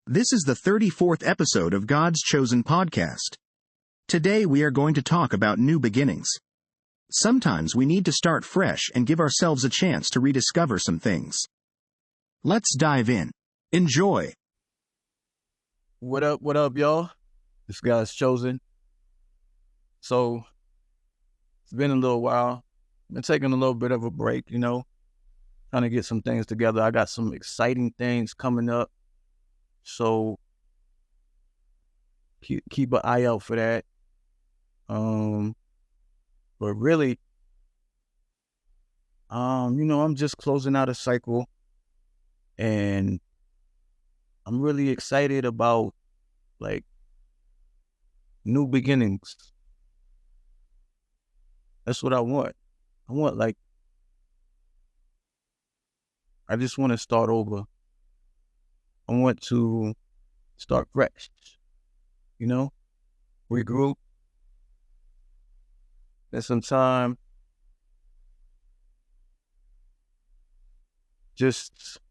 This is the 34th episode of God's Chosen podcast. Today we are going to talk about new beginnings. Sometimes we need to start fresh and give ourselves a chance to rediscover some things. Let's dive in. Enjoy. What up, y'all? This God's Chosen. So, it's been a little while. Been taking a little bit of a break, trying to get some things together. I got some exciting things coming up. So, keep an eye out for that. But really, I'm just closing out a cycle, and I'm really excited about, new beginnings. That's what I want. I just want to start over. I want to start fresh, regroup, spend some time just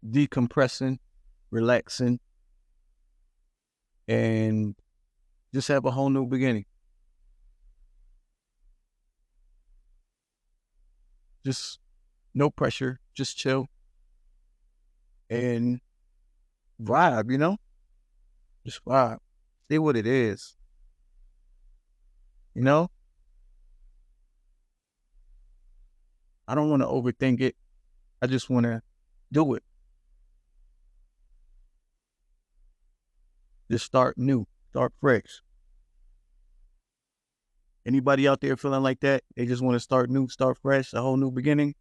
decompressing, relaxing, and just have a whole new beginning. Just no pressure, just chill and vibe, just vibe. See what it is, I don't want to overthink it. I just want to do it. Just start new, start fresh. Anybody out there feeling like that? They just want to start new, start fresh, a whole new beginning.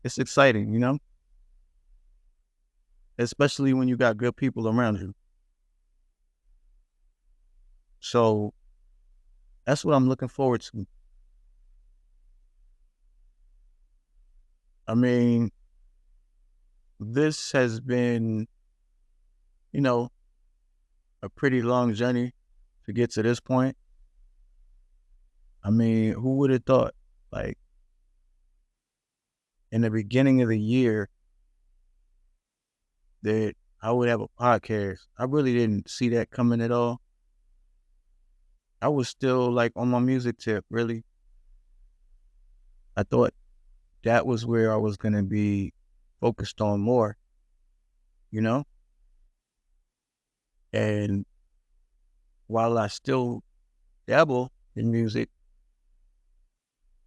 It's exciting, especially when you got good people around you. So that's what I'm looking forward to. I mean, this has been, a pretty long journey to get to this point. I mean, who would have thought, in the beginning of the year, that I would have a podcast? I really didn't see that coming at all. I was still on my music tip, really. I thought that was where I was going to be focused on more, And while I still dabble in music,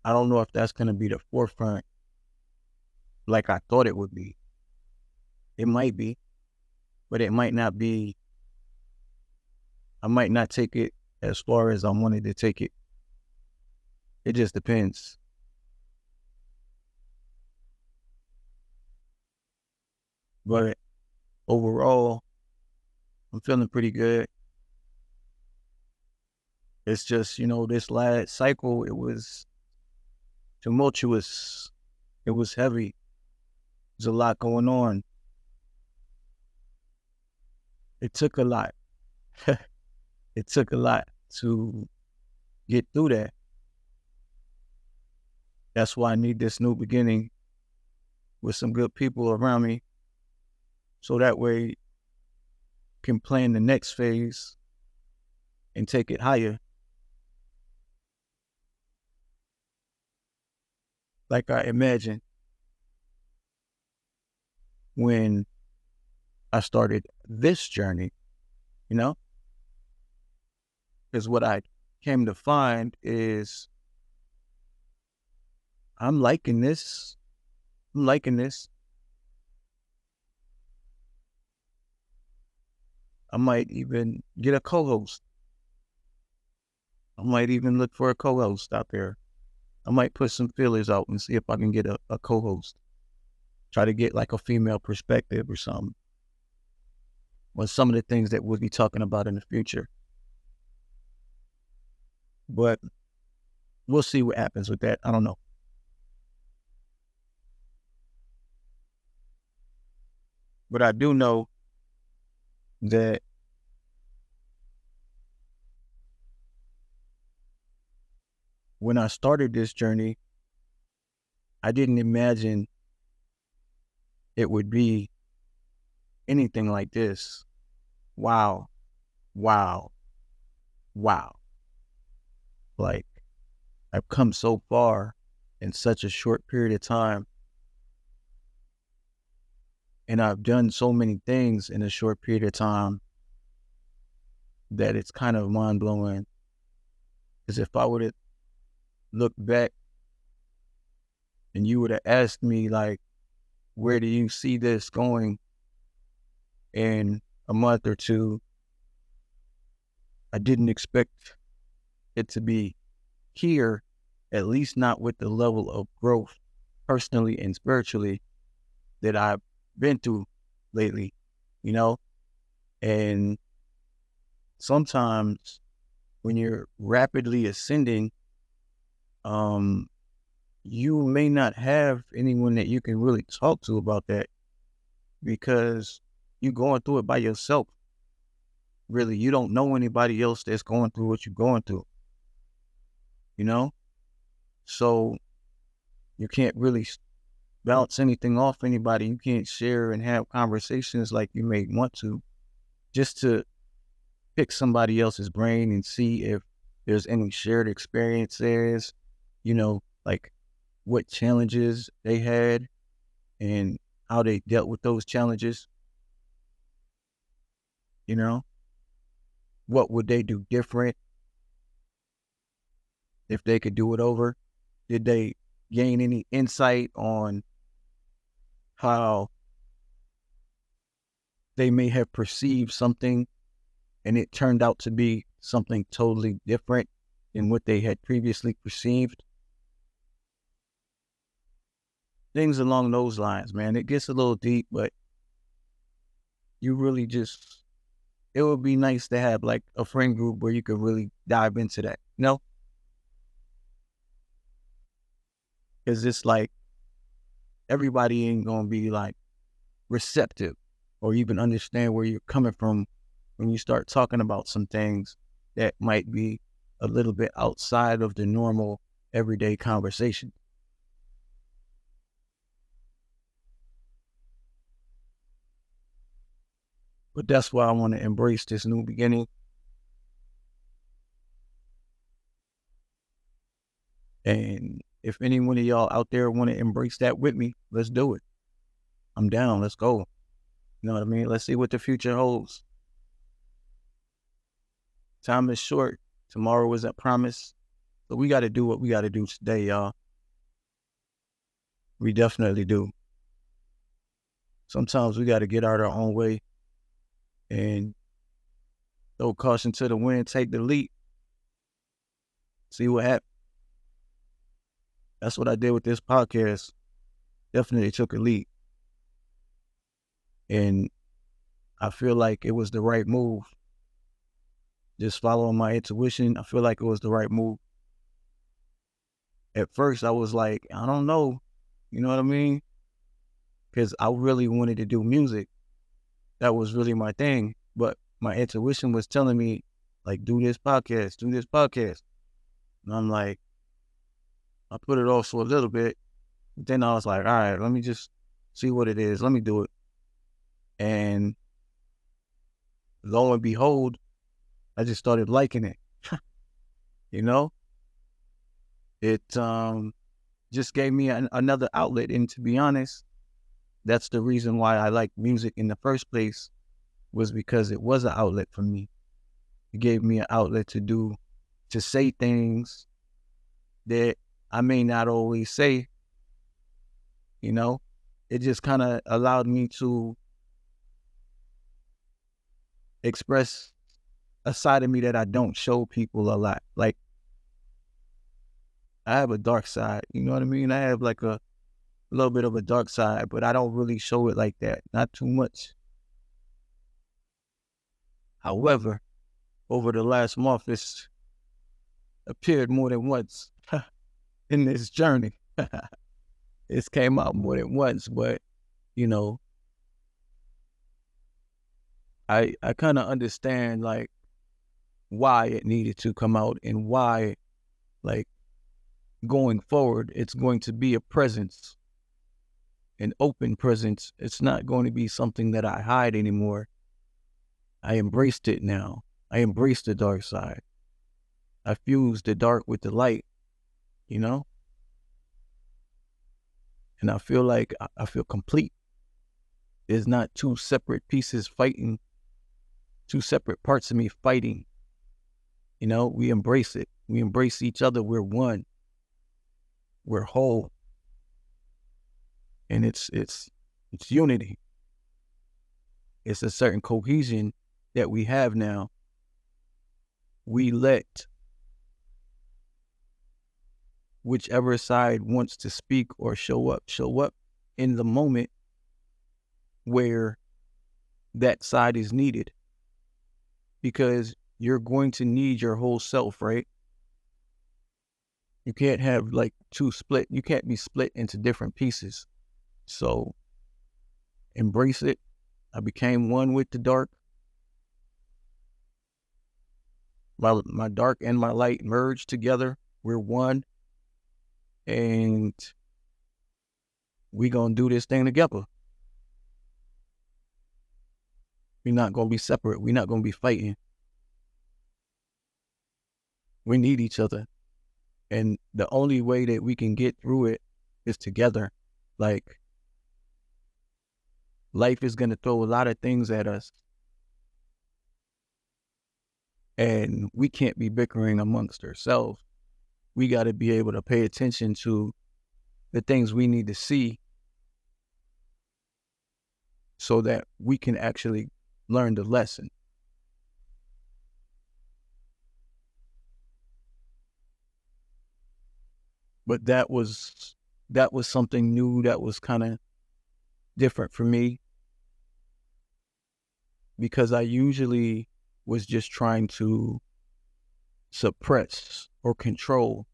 I don't know if that's going to be the forefront like I thought it would be. It might be, but it might not be. I might not take it as far as I wanted to take it. It just depends. But overall, I'm feeling pretty good. It's just, this last cycle, it was tumultuous. It was heavy. There's a lot going on. It took a lot. It took a lot to get through that. That's why I need this new beginning with some good people around me, so that way I can plan the next phase and take it higher. Like I imagined when I started this journey, Because what I came to find is I'm liking this. I might even get a co-host. I might even look for a co-host out there. I might put some feelers out and see if I can get a co-host. Try to get a female perspective or something. Or some of the things that we'll be talking about in the future. But we'll see what happens with that. I don't know. But I do know that when I started this journey, I didn't imagine it would be anything like this. Wow, wow, wow. Like, I've come so far in such a short period of time, and I've done so many things in a short period of time that it's kind of mind blowing. Because if I would have looked back and you would have asked me, like, where do you see this going in a month or two, I didn't expect it to be here, at least not with the level of growth personally and spiritually that I've been through lately, you know? And sometimes when you're rapidly ascending, you may not have anyone that you can really talk to about that because you're going through it by yourself. Really, you don't know anybody else that's going through what you're going through, you know? So you can't really bounce anything off anybody. You can't share and have conversations like you may want to, just to pick somebody else's brain and see if there's any shared experiences, you know, like what challenges they had and how they dealt with those challenges, you know, what would they do different if they could do it over? Did they gain any insight on how they may have perceived something and it turned out to be something totally different than what they had previously perceived? Things along those lines, man. It gets a little deep, but you really just, it would be nice to have like a friend group where you could really dive into that, you know? Because it's like everybody ain't going to be like receptive or even understand where you're coming from when you start talking about some things that might be a little bit outside of the normal everyday conversation. But that's why I want to embrace this new beginning. And if any one of y'all out there want to embrace that with me, let's do it. I'm down. Let's go. You know what I mean? Let's see what the future holds. Time is short. Tomorrow isn't promised. So we got to do what we got to do today, y'all. We definitely do. Sometimes we got to get out our own way and throw caution to the wind, take the leap, see what happens. That's what I did with this podcast. Definitely took a leap. And I feel like it was the right move. Just following my intuition, I feel like it was the right move. At first, I was like, I don't know. You know what I mean? Because I really wanted to do music. That was really my thing. But my intuition was telling me, like, do this podcast, do this podcast. And I'm like, I put it off for a little bit. Then I was like, all right, let me just see what it is. Let me do it. And lo and behold, I just started liking it. You know? It just gave me another outlet. And to be honest, that's the reason why I liked music in the first place, was because it was an outlet for me. It gave me an outlet to say things that I may not always say, you know? It just kind of allowed me to express a side of me that I don't show people a lot. Like, I have a dark side, you know what I mean? I have like a little bit of a dark side, but I don't really show it like that. Not too much. However, over the last month, it's appeared more than once in this journey. It's came out more than once, but, you know, I kind of understand, like, why it needed to come out and why, like, going forward, it's going to be a presence an open presence. It's not going to be something that I hide anymore. I embraced it now. I embraced the dark side. I fused the dark with the light, you know? And I feel like I feel complete. There's not two separate pieces fighting, two separate parts of me fighting. You know, we embrace it. We embrace each other. We're one. We're whole. And it's unity. It's a certain cohesion that we have now. We let whichever side wants to speak or show up in the moment where that side is needed. Because you're going to need your whole self, right? You can't have like you can't be split into different pieces. So embrace it. I became one with the dark. My dark and my light merged together. We're one. And we gonna do this thing together. We're not gonna be separate. We're not gonna be fighting. We need each other. And the only way that we can get through it is together. Like, life is gonna throw a lot of things at us. And we can't be bickering amongst ourselves. We gotta be able to pay attention to the things we need to see so that we can actually learn the lesson. But that was something new that was kind of different for me, because I usually was just trying to suppress or control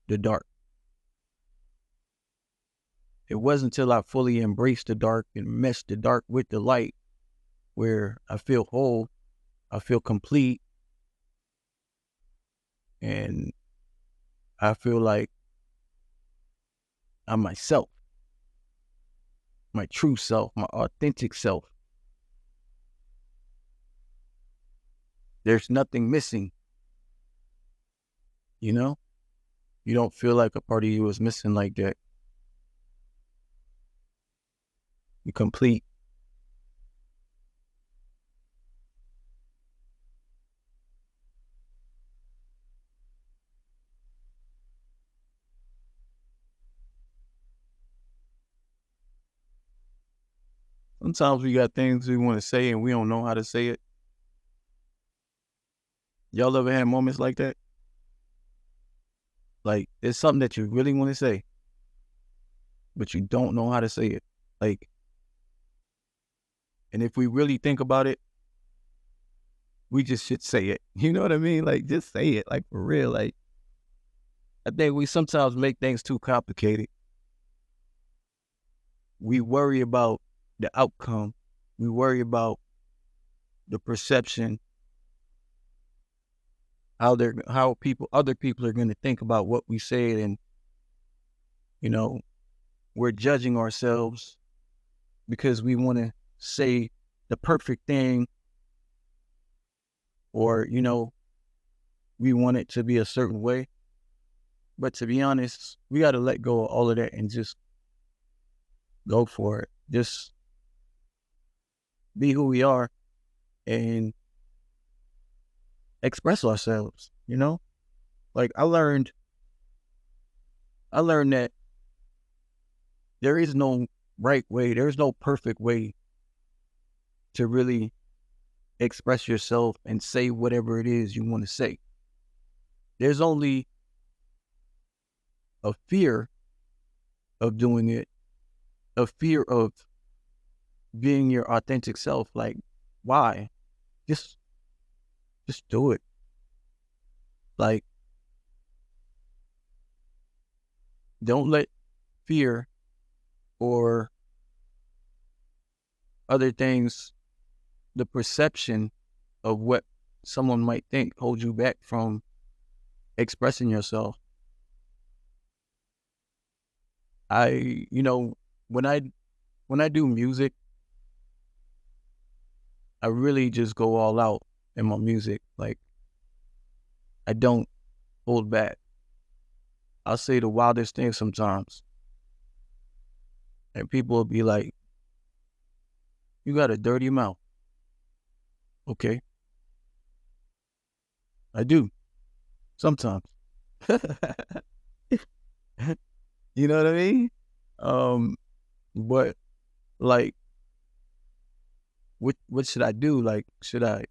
the dark. It wasn't until I fully embraced the dark and meshed the dark with the light where I feel whole, I feel complete, and I feel like I'm myself, my true self, my authentic self. There's nothing missing, you know? You don't feel like a part of you is missing like that. You're complete. Sometimes we got things we want to say and we don't know how to say it. Y'all ever had moments like that? Like, it's something that you really want to say, but you don't know how to say it. Like, and if we really think about it, we just should say it. You know what I mean? Like, just say it, like, for real. Like, I think we sometimes make things too complicated. We worry about the outcome. We worry about the perception, how other people are going to think about what we said, and you know, we're judging ourselves because we want to say the perfect thing, or you know, we want it to be a certain way. But to be honest, we got to let go of all of that and just go for it. Just be who we are and express ourselves, you know? Like, I learned that there is no right way, there's no perfect way to really express yourself and say whatever it is you want to say. There's only a fear of doing it, a fear of being your authentic self. Like, why? Just do it. Like, don't let fear or other things, the perception of what someone might think, hold you back from expressing yourself. You know, when I when I do music, I really just go all out in my music. Like, I don't hold back. I'll say the wildest things sometimes. And people will be like, you got a dirty mouth. Okay, I do. Sometimes. You know what I mean? But like, what should I do? Like, should I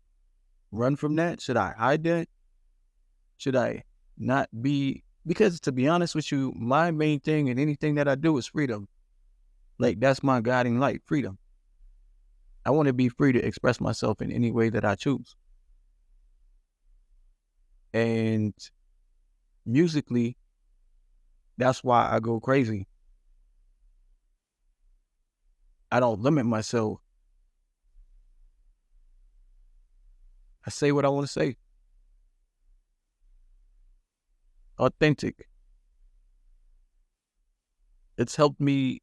run from that? Should I hide that? Should I not be? Because to be honest with you, my main thing in anything that I do is freedom. Like, that's my guiding light, freedom. I want to be free to express myself in any way that I choose. And musically, that's why I go crazy. I don't limit myself. I say what I want to say. Authentic. It's helped me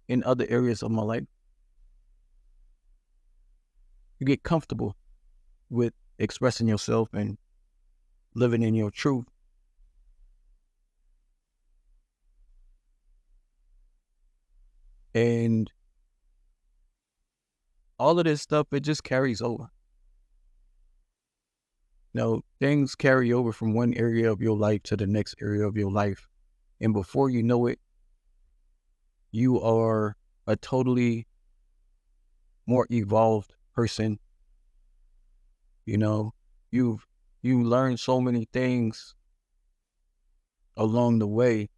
in other areas of my life. You get comfortable with expressing yourself and living in your truth. And all of this stuff, it just carries over. You know, things carry over from one area of your life to the next area of your life. And before you know it, you are a totally more evolved person. You know, you learn so many things along the way.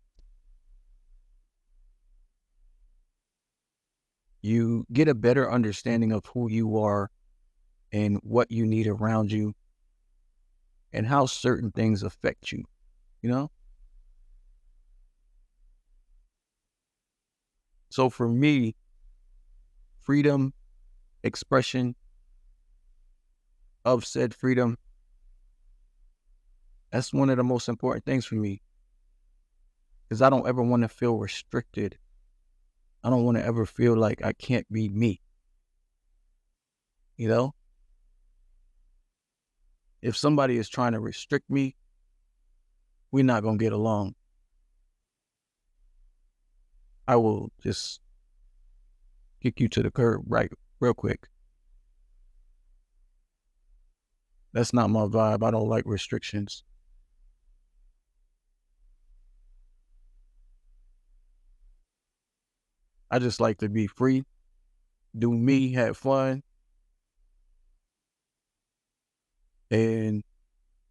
You get a better understanding of who you are and what you need around you and how certain things affect you, you know? So for me, freedom, expression of said freedom, that's one of the most important things for me, because I don't ever want to feel restricted. I don't want to ever feel like I can't be me, you know? If somebody is trying to restrict me, we're not going to get along. I will just kick you to the curb right real quick. That's not my vibe. I don't like restrictions. I just like to be free, do me, have fun, and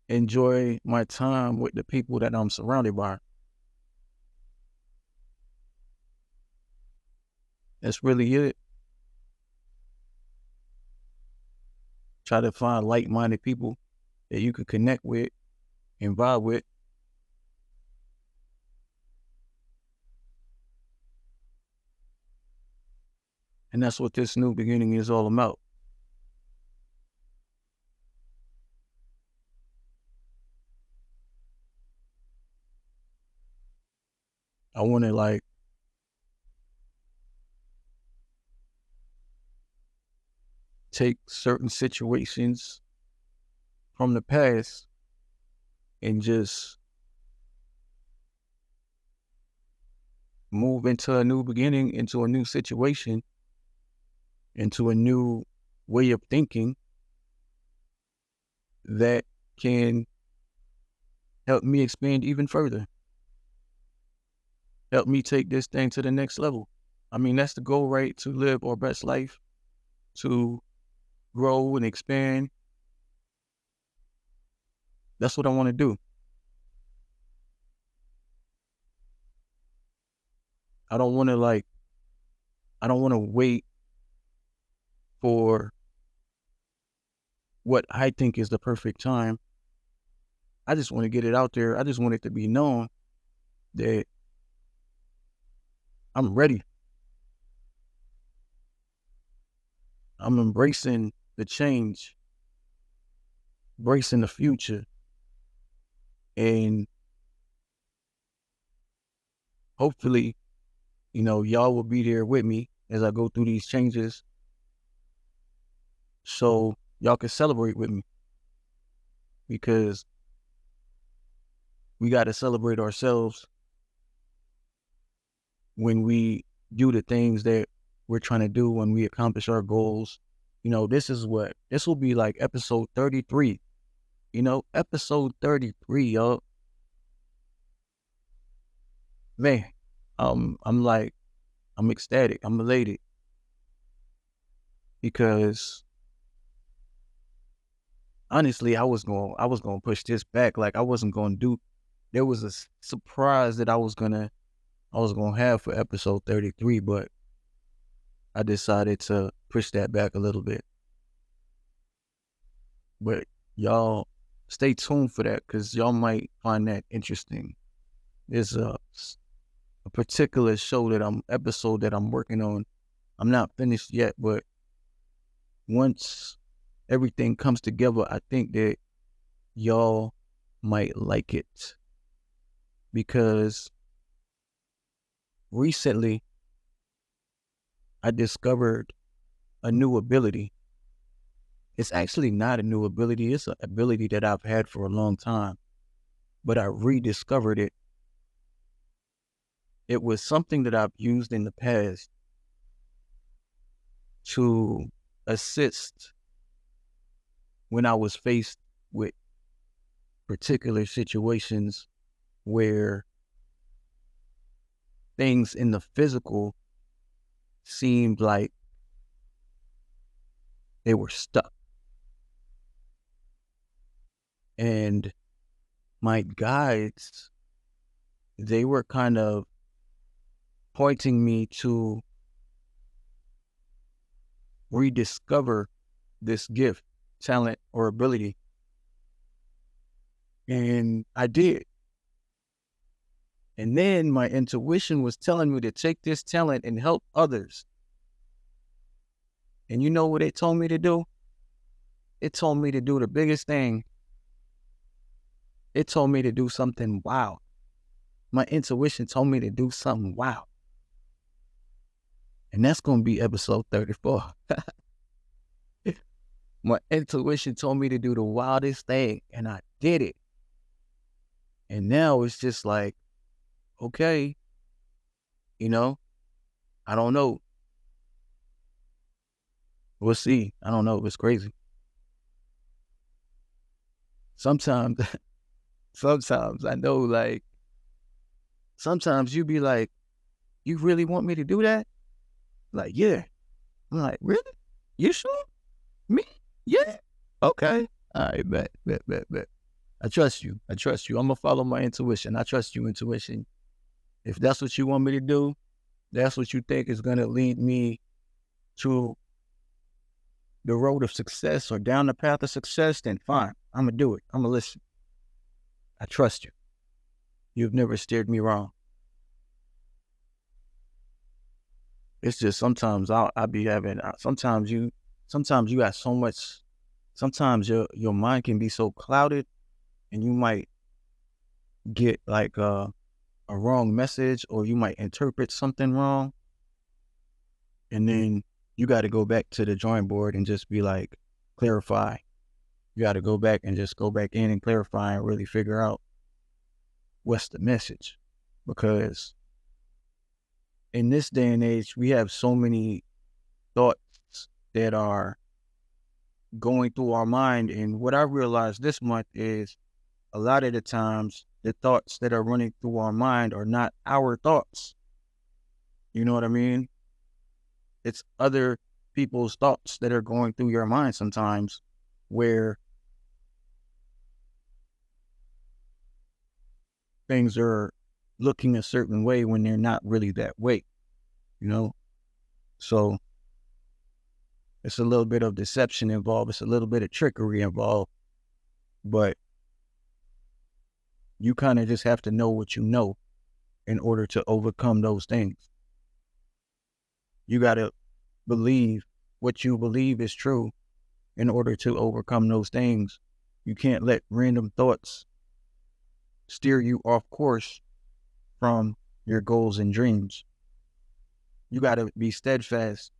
enjoy my time with the people that I'm surrounded by. That's really it. Try to find like-minded people that you can connect with and vibe with. And that's what this new beginning is all about. I want to like take certain situations from the past and just move into a new beginning, into a new situation, into a new way of thinking that can help me expand even further. Help me take this thing to the next level. I mean, that's the goal, right? To live our best life, to grow and expand. That's what I want to do. I don't want to I don't want to wait for what I think is the perfect time. I just want to get it out there. I just want it to be known that I'm ready. I'm embracing the change, embracing the future, and hopefully, y'all will be there with me as I go through these changes, so y'all can celebrate with me, because we got to celebrate ourselves when we do the things that we're trying to do, when we accomplish our goals. This will be like episode 33, episode 33, y'all. Man, I'm ecstatic. I'm elated, because honestly, I was going to push this back. Like, I wasn't going to do, there was a surprise that I was going to have for episode 33, but I decided to push that back a little bit. But y'all stay tuned for that, because y'all might find that interesting. There's a particular episode that I'm working on. I'm not finished yet, but once everything comes together, I think that y'all might like it, because recently I discovered a new ability. It's actually not a new ability. It's an ability that I've had for a long time, but I rediscovered it. It was something that I've used in the past to assist when I was faced with particular situations where things in the physical seemed like they were stuck. And my guides, they were kind of pointing me to rediscover this gift, talent, or ability. And I did. And then my intuition was telling me to take this talent and help others. And you know what it told me to do? It told me to do the biggest thing. It told me to do something wild. My intuition told me to do something wild. And that's going to be episode 34. My intuition told me to do the wildest thing, and I did it. And now it's just like, okay, I don't know. We'll see. I don't know. It's crazy. Sometimes I know, like, sometimes you be like, you really want me to do that? Like, yeah. I'm like, really? You sure? Me? Yeah. Okay. All right, bet. I trust you. I'm going to follow my intuition. I trust you, intuition. If that's what you want me to do, that's what you think is going to lead me to the road of success or down the path of success, then fine. I'm going to do it. I'm going to listen. I trust you. You've never steered me wrong. It's just sometimes I be having, sometimes you got so much, sometimes your mind can be so clouded, and you might get like a wrong message, or you might interpret something wrong. And then you got to go back to the drawing board and just be like, clarify. You got to go back in and clarify and really figure out what's the message. Because in this day and age, we have so many thoughts that are going through our mind. And what I realized this month is, a lot of the times, the thoughts that are running through our mind are not our thoughts. You know what I mean? It's other people's thoughts that are going through your mind sometimes, where things are looking a certain way when they're not really that way, So it's a little bit of deception involved. It's a little bit of trickery involved, but you kind of just have to know what you know in order to overcome those things. You got to believe what you believe is true in order to overcome those things. You can't let random thoughts steer you off course from your goals and dreams. You got to be steadfast.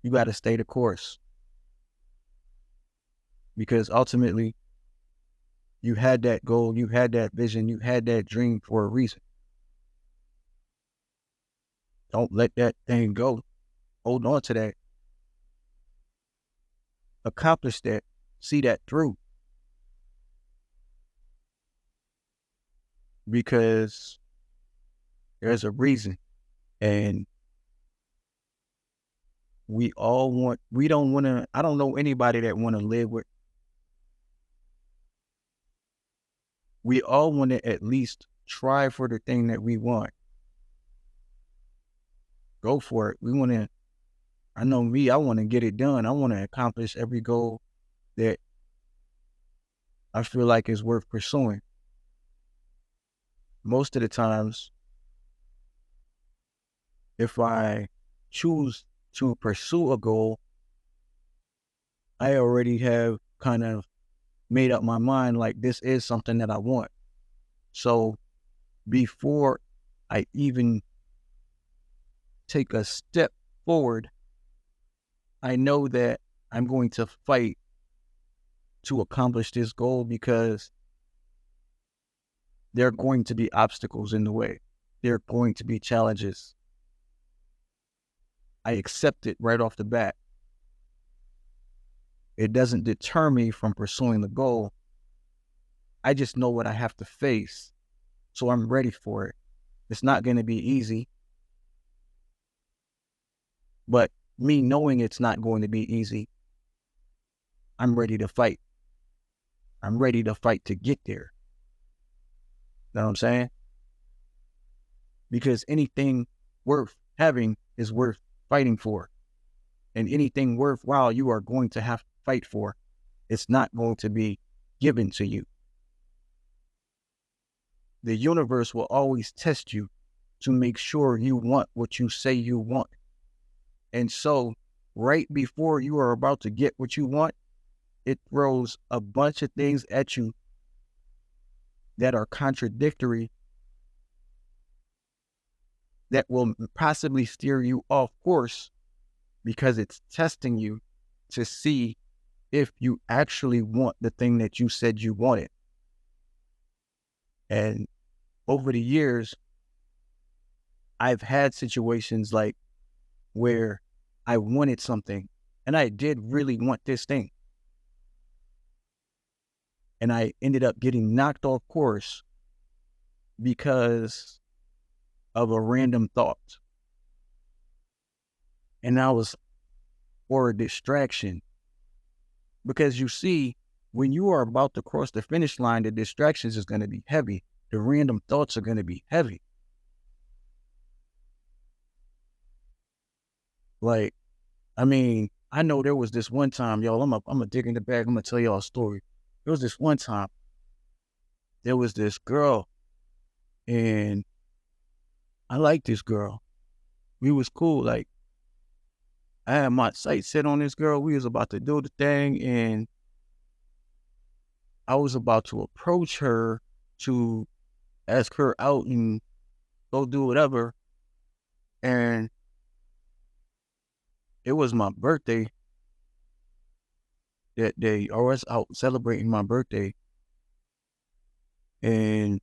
You got to stay the course. Because ultimately, you had that goal, you had that vision, you had that dream for a reason. Don't let that thing go. Hold on to that. Accomplish that. See that through. Because there's a reason. And we don't want to, I don't know anybody that want to live with. We all want to at least try for the thing that we want. Go for it. I know me, I want to get it done. I want to accomplish every goal that I feel like is worth pursuing. Most of the times, if I choose to pursue a goal, I already have kind of made up my mind like this is something that I want. So before I even take a step forward, I know that I'm going to fight to accomplish this goal because there are going to be obstacles in the way. There are going to be challenges. I accept it right off the bat. It doesn't deter me from pursuing the goal. I just know what I have to face, so I'm ready for it. It's not going to be easy, but me knowing it's not going to be easy, I'm ready to fight. I'm ready to fight to get there. Know what I'm saying? Because anything worth having is worth fighting for. And anything worthwhile you are going to have to fight for. It's not going to be given to you. The universe will always test you to make sure you want what you say you want. And so, right before you are about to get what you want, it throws a bunch of things at you that are contradictory, that will possibly steer you off course because it's testing you to see if you actually want the thing that you said you wanted. And over the years, I've had situations like where I wanted something and I did really want this thing. And I ended up getting knocked off course because of a random thought. And that was for a distraction. Because you see, when you are about to cross the finish line, the distractions is going to be heavy. The random thoughts are going to be heavy. Like, I mean, I know there was this one time, y'all, I'm a dig in the bag. I'm going to tell y'all a story. There was this one time, there was this girl, and I liked this girl. We was cool. Like, I had my sights set on this girl. We was about to do the thing, and I was about to approach her to ask her out and go do whatever. And it was my birthday that day. I was out celebrating my birthday. And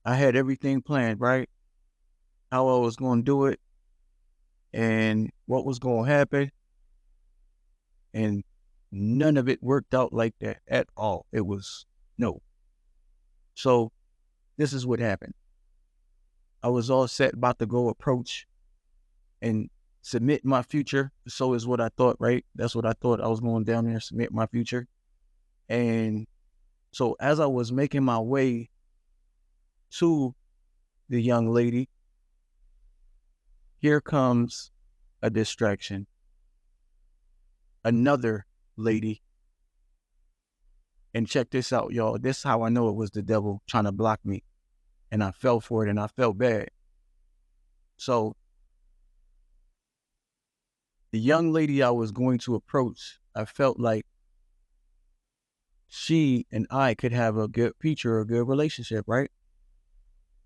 I had everything planned, right? How I was going to do it and what was going to happen. And none of it worked out like that at all. It was no. So this is what happened. I was all set about to go approach and submit my future. So is what I thought, right? That's what I thought. I was going down there, submit my future. And so as I was making my way to the young lady, here comes a distraction. Another lady. And check this out, y'all. This is how I know it was the devil trying to block me. And I fell for it and I felt bad. So the young lady I was going to approach, I felt like she and I could have a good future, a good relationship, right?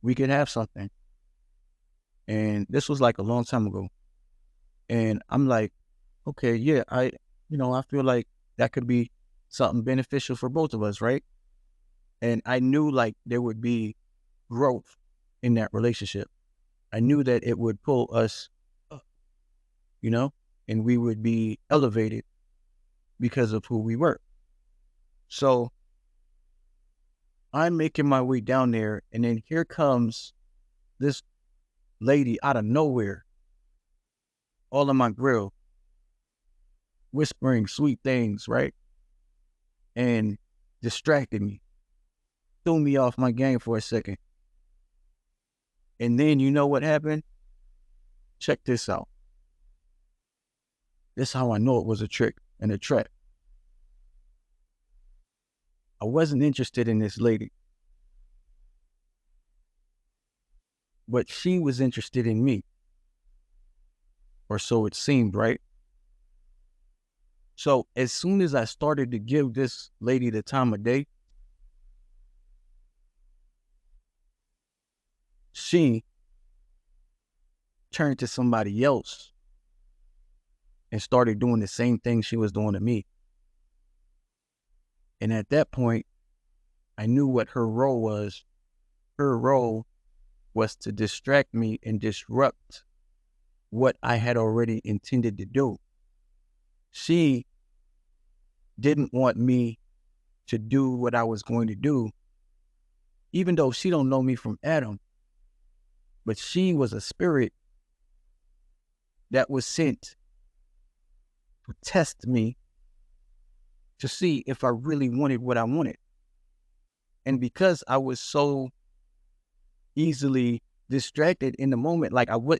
We could have something. And this was like a long time ago. And I'm like, okay, yeah, I feel like that could be something beneficial for both of us, right? And I knew like there would be growth in that relationship. I knew that it would pull us up, and we would be elevated because of who we were. So I'm making my way down there, and then here comes this lady out of nowhere, all in my grill, whispering sweet things, right? And distracted me, threw me off my game for a second. And then you know what happened? Check this out. This is how I know it was a trick and a trap. I wasn't interested in this lady, but she was interested in me. Or so it seemed, right? So as soon as I started to give this lady the time of day, she turned to somebody else and started doing the same thing she was doing to me. And at that point, I knew what her role was. Her role was to distract me and disrupt what I had already intended to do. She didn't want me to do what I was going to do, even though she don't know me from Adam. But she was a spirit that was sent to test me to see if I really wanted what I wanted. And because I was so easily distracted in the moment,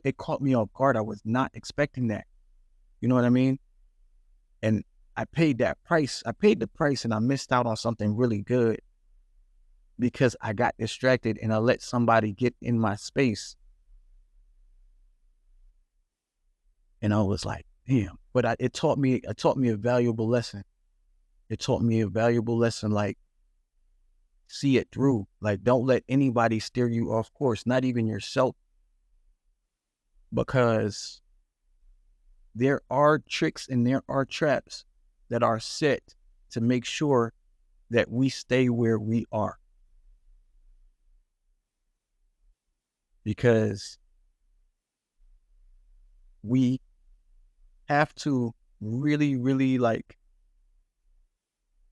it caught me off guard. I was not expecting that. You know what I mean? And I paid that price. I paid the price and I missed out on something really good because I got distracted and I let somebody get in my space. And I was like, damn. But it taught me a valuable lesson. It taught me a valuable lesson, like, see it through. Like, don't let anybody steer you off course, not even yourself. Because there are tricks and there are traps that are set to make sure that we stay where we are. Because we have to really, really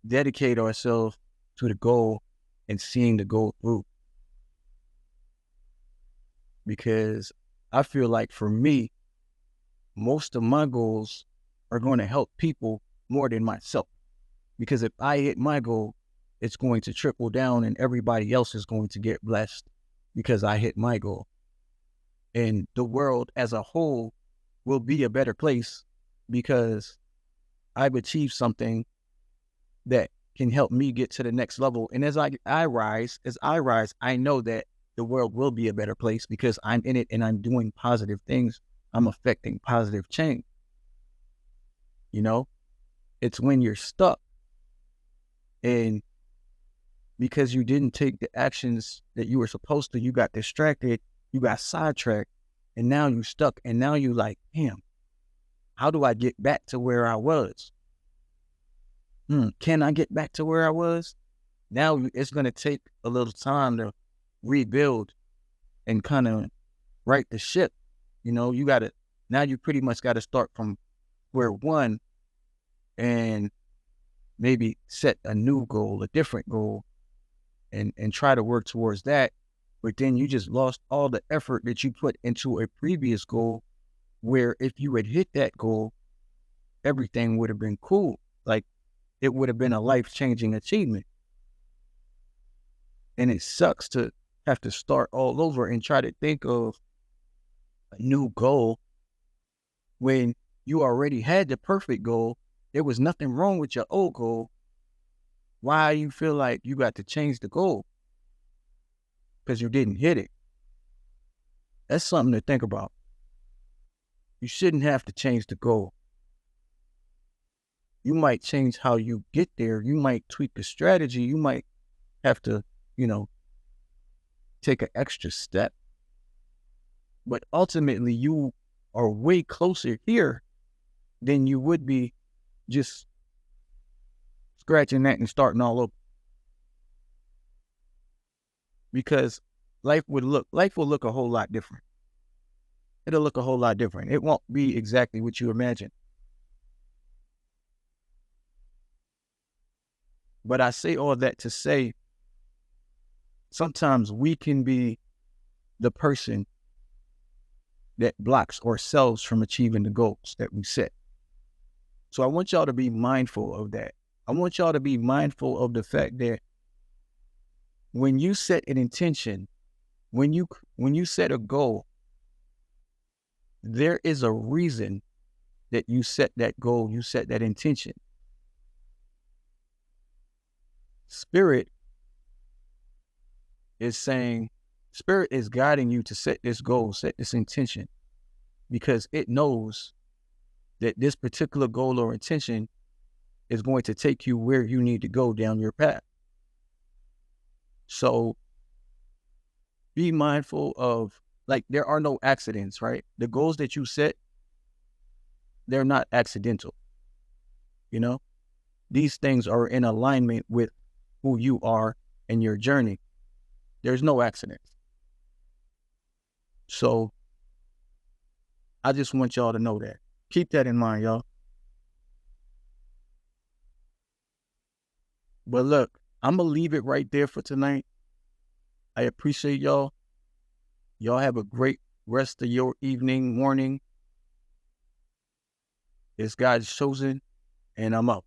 dedicate ourselves to the goal and seeing the goal through. Because I feel like for me, most of my goals are going to help people more than myself. Because if I hit my goal, it's going to trickle down and everybody else is going to get blessed because I hit my goal. And the world as a whole will be a better place because I've achieved something that can help me get to the next level. And as I rise, I know that the world will be a better place because I'm in it and I'm doing positive things. I'm affecting positive change. It's when you're stuck and because you didn't take the actions that you were supposed to, you got distracted, you got sidetracked, and now you're stuck. And now you're like, damn, how do I get back to where I was? Can I get back to where I was? Now it's going to take a little time to rebuild and kind of right the ship. Now you pretty much got to start from square one and maybe set a new goal, a different goal, and try to work towards that. But then you just lost all the effort that you put into a previous goal, where if you had hit that goal, everything would have been cool. Like, it would have been a life-changing achievement. And it sucks to have to start all over and try to think of a new goal when you already had the perfect goal. There was nothing wrong with your old goal. Why you feel like you got to change the goal? Because you didn't hit it. That's something to think about. You shouldn't have to change the goal. You might change how you get there. You might tweak the strategy. You might have to, take an extra step. But ultimately, you are way closer here than you would be just scratching that and starting all over. Because life will look a whole lot different. It'll look a whole lot different. It won't be exactly what you imagine. But I say all that to say, sometimes we can be the person that blocks ourselves from achieving the goals that we set. So I want y'all to be mindful of that. I want y'all to be mindful of the fact that when you set an intention, when you set a goal, there is a reason that you set that goal, you set that intention. Spirit is guiding you to set this goal, set this intention, because it knows that this particular goal or intention is going to take you where you need to go down your path. So be mindful of, like, there are no accidents, right? The goals that you set, they're not accidental. You know, these things are in alignment with who you are and your journey. There's no accidents. So I just want y'all to know that. Keep that in mind, y'all. But look, I'm going to leave it right there for tonight. I appreciate y'all. Y'all have a great rest of your evening, morning. It's God's Chosen, and I'm out.